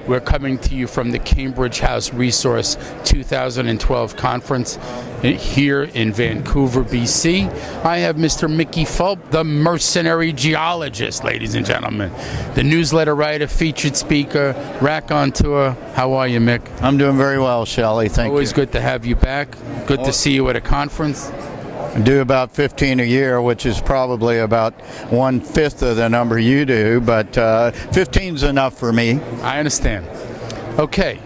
We're coming to you from the Cambridge House Resource 2012 conference here in Vancouver, BC. I have Mr. Mickey Fulp, the Mercenary Geologist, ladies and gentlemen. The newsletter writer, featured speaker, raconteur. How are you, Mick? I'm doing very well, Shelley. Thank you. Always good to have you back. Good to see you at a conference. I do about 15 a year, which is probably about 1/5 of the number you do, but 15's enough for me. I understand. Okay.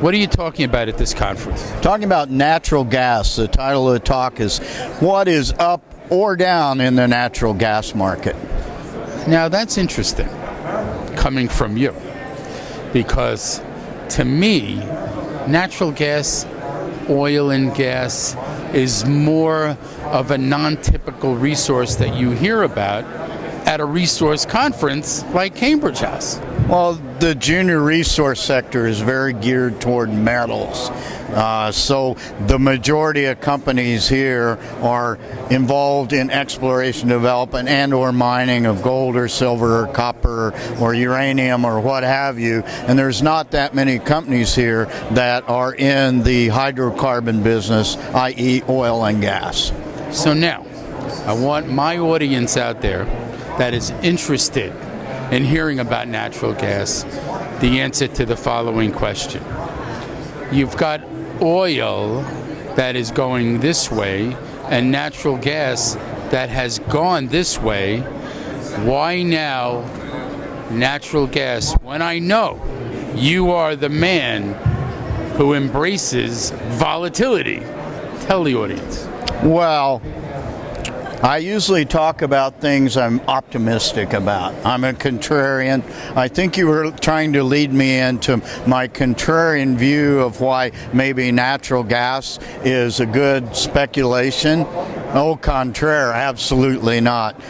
What are you talking about at this conference? Talking about natural gas. The title of the talk is What is Up or Down in the Natural Gas Market? Now that's interesting, coming from you, because to me, natural gas, oil and gas, is more of a non-typical resource that you hear about at a resource conference like Cambridge House. Well, the junior resource sector is very geared toward metals. So the majority of companies here are involved in exploration, development, and or mining of gold or silver or copper or uranium or what have you. And there's not that many companies here that are in the hydrocarbon business, i.e. oil and gas. So now, I want my audience out there that is interested in hearing about natural gas the answer to the following question. You've got oil that is going this way and natural gas that has gone this way. Why now natural gas when I know you are the man who embraces volatility? Tell the audience. Well, I usually talk about things I'm optimistic about. I'm a contrarian. I think you were trying to lead me into my contrarian view of why maybe natural gas is a good speculation. Au contraire, absolutely not.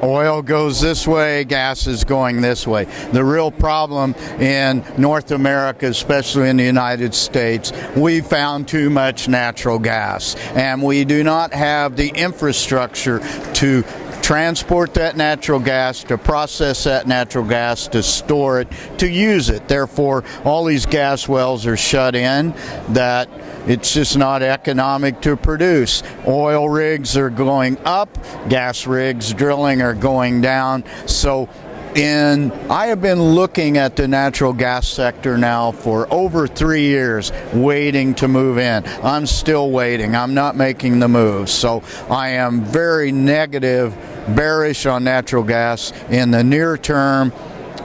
Oil goes this way, gas is going this way. The real problem in North America, especially in the United States, we found too much natural gas, and we do not have the infrastructure to transport that natural gas, to process that natural gas, to store it, to use it. Therefore, all these gas wells are shut in that it's just not economic to produce. Oil rigs are going up, gas rigs drilling are going down. So I have been looking at the natural gas sector now for over 3 years, waiting to move in. I'm still waiting. I'm not making the move. So I am very negative, bearish on natural gas. In the near term,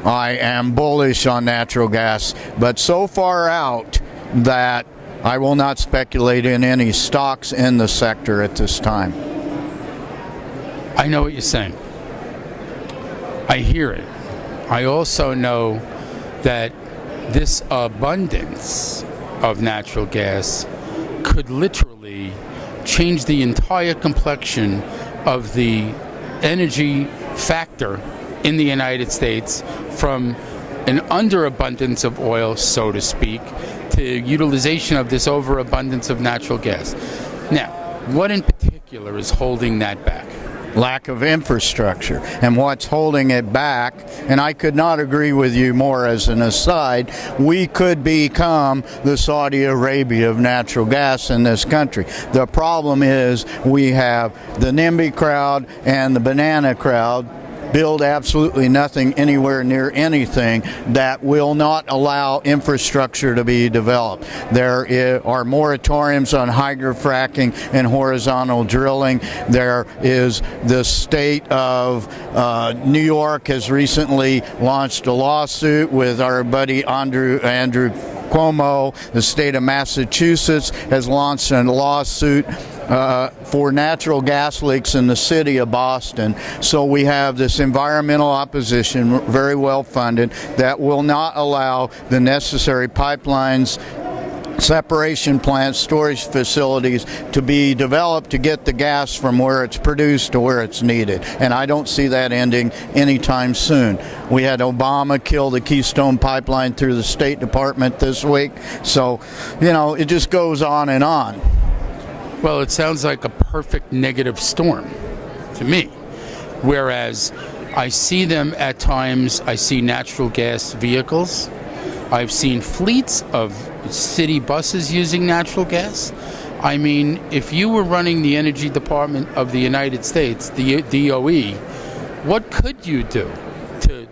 I am bullish on natural gas, but so far out that I will not speculate in any stocks in the sector at this time. I know what you're saying. I hear it. I also know that this abundance of natural gas could literally change the entire complexion of the energy factor in the United States from an underabundance of oil, so to speak, to utilization of this overabundance of natural gas. Now, what in particular is holding that back? Lack of infrastructure. And what's holding it back, and I could not agree with you more as an aside, we could become the Saudi Arabia of natural gas in this country. The problem is we have the NIMBY crowd and the banana crowd build absolutely nothing anywhere near anything that will not allow infrastructure to be developed. There are moratoriums on hydrofracking and horizontal drilling. There is the state of New York has recently launched a lawsuit with our buddy Andrew Cuomo. The state of Massachusetts has launched a lawsuit for natural gas leaks in the city of Boston. So we have this environmental opposition, very well funded, that will not allow the necessary pipelines, separation plants, storage facilities to be developed to get the gas from where it's produced to where it's needed. And I don't see that ending anytime soon. We had Obama kill the Keystone Pipeline through the State Department this week. So, it just goes on and on. Well, it sounds like a perfect negative storm to me. Whereas I see them at times, I see natural gas vehicles I've seen fleets of city buses using natural gas. I mean, if you were running the Energy Department of the United States, the DOE, what could you do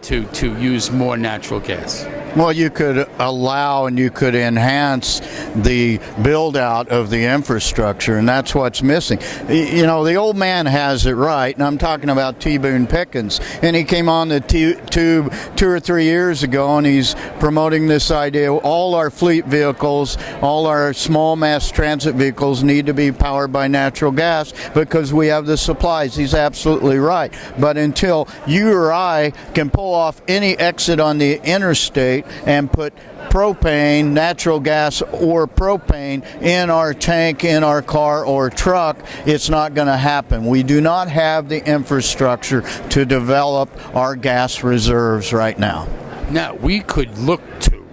to use more natural gas? Well, you could allow and you could enhance the build out of the infrastructure, and that's what's missing. You know, the old man has it right, and I'm talking about T. Boone Pickens, and he came on the tube 2 or 3 years ago, and he's promoting this idea: all our fleet vehicles, all our small mass transit vehicles need to be powered by natural gas because we have the supplies. He's absolutely right. But until you or I can pull off any exit on the interstate and put propane, natural gas, or propane in our tank, in our car or truck, it's not going to happen. We do not have the infrastructure to develop our gas reserves right now. Now, we could look to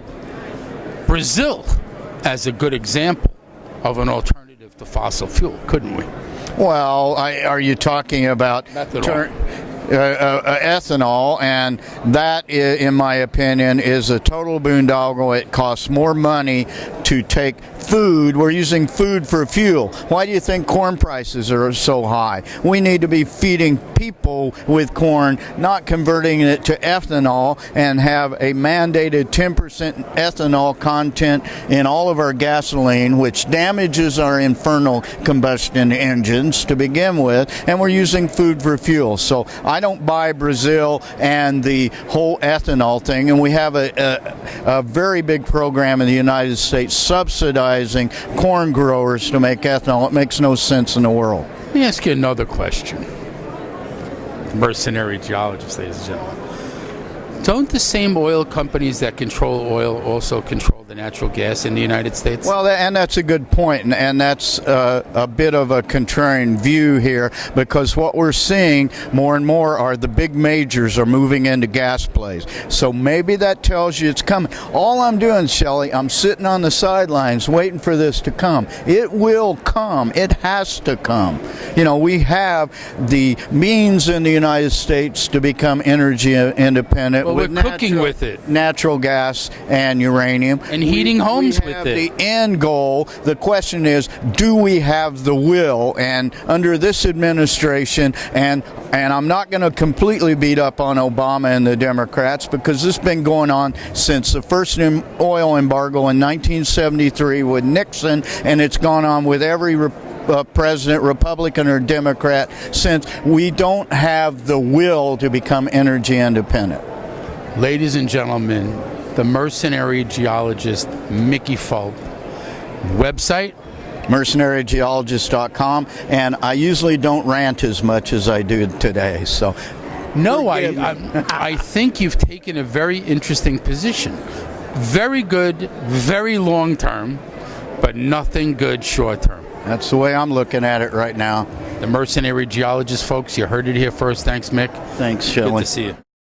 Brazil as a good example of an alternative to fossil fuel, couldn't we? Well, are you talking about ethanol? And that, in my opinion, is a total boondoggle. It costs more money to take food. We're using food for fuel. Why do you think corn prices are so high? We need to be feeding people with corn, not converting it to ethanol, and have a mandated 10% ethanol content in all of our gasoline, which damages our internal combustion engines to begin with, and we're using food for fuel. So I don't buy Brazil and the whole ethanol thing, and we have a very big program in the United States subsidizing corn growers to make ethanol. It makes no sense in the world. Let me ask you another question. Mercenary Geologist, ladies and gentlemen. Don't the same oil companies that control oil also control the natural gas in the United States? Well, and that's a good point, and that's a bit of a contrarian view here, because what we're seeing more and more are the big majors are moving into gas plays. So maybe that tells you it's coming. All I'm doing, Shelley, I'm sitting on the sidelines waiting for this to come. It will come. It has to come. You know, we have the means in the United States to become energy independent. Well, we're cooking with it. Natural gas and uranium. And heating homes with it. The end goal. The question is, do we have the will? And under this administration, and I'm not going to completely beat up on Obama and the Democrats, because this has been going on since the first oil embargo in 1973 with Nixon, and it's gone on with every president, Republican or Democrat, since. We don't have the will to become energy independent. Ladies and gentlemen, the Mercenary Geologist, Mickey Fulp. Website? mercenarygeologist.com, and I usually don't rant as much as I do today, so no, I think you've taken a very interesting position. Very good, very long term, but nothing good short term. That's the way I'm looking at it right now. The Mercenary Geologist, folks, you heard it here first. Thanks, Mick. Thanks, Shelley. Good to see you.